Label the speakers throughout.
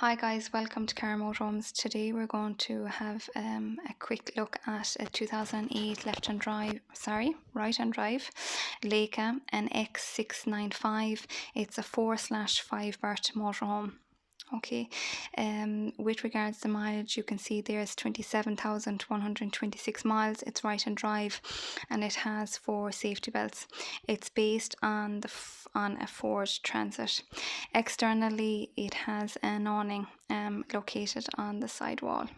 Speaker 1: Hi guys, welcome to Cara Motorhomes. Today we're going to have a quick look at a 2008 right hand drive Laika X695. It's a 4/5 berth motorhome. Okay, with regards to mileage, you can see there's 27,126 miles. It's right hand drive, and it has 4 safety belts. It's based on on a Ford Transit. Externally, it has an awning located on the side wall.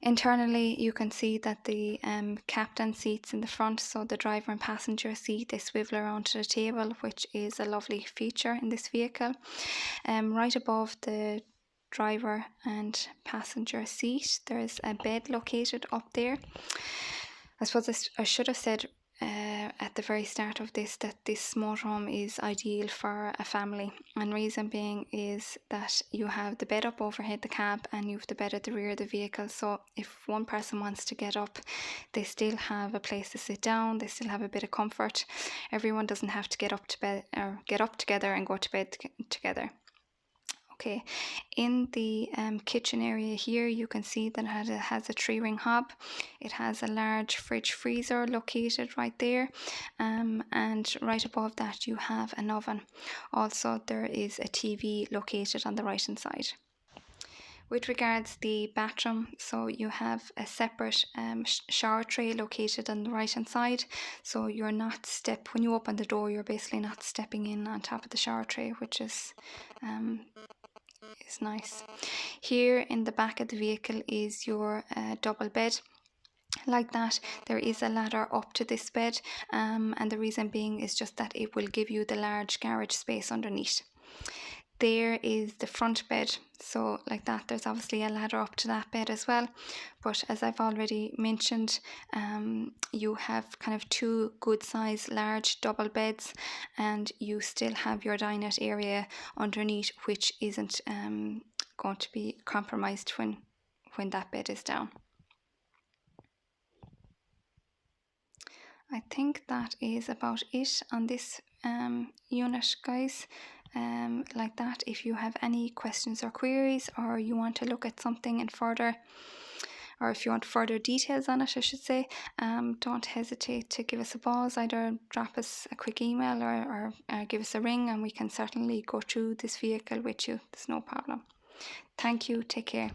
Speaker 1: Internally, you can see that the captain seats in the front, so the driver and passenger seat, they swivel around to the table, which is a lovely feature in this vehicle. Right above the driver and passenger seat, there's a bed located up there. I suppose I should have said at the very start of this that this motorhome is ideal for a family, and reason being is that you have the bed up overhead the cab and you have the bed at the rear of the vehicle, so if one person wants to get up, they still have a place to sit down, they still have a bit of comfort. Everyone doesn't have to get up to bed or get up together and go to bed together. Okay, in the kitchen area here, you can see that it has a 3-ring hob. It has a large fridge freezer located right there, and right above that you have an oven. Also, there is a TV located on the right hand side. With regards the bathroom, so you have a separate shower tray located on the right hand side, so you're not when you open the door, you're basically not stepping in on top of the shower tray, which is nice. Here in the back of the vehicle is your double bed. Like that, there is a ladder up to this bed, and the reason being is just that it will give you the large garage space underneath. There is the front bed, so like that, there's obviously a ladder up to that bed as well, but as I've already mentioned, you have kind of 2 good size large double beds, and you still have your dinette area underneath, which isn't going to be compromised when that bed is down. I think that is about it on this unit, guys. Like that, if you have any questions or queries, or you want to look at something in further, or if you want further details on it, I should say, don't hesitate to give us a buzz. Either drop us a quick email or give us a ring, and we can certainly go through this vehicle with you. There's no problem. Thank you. Take care.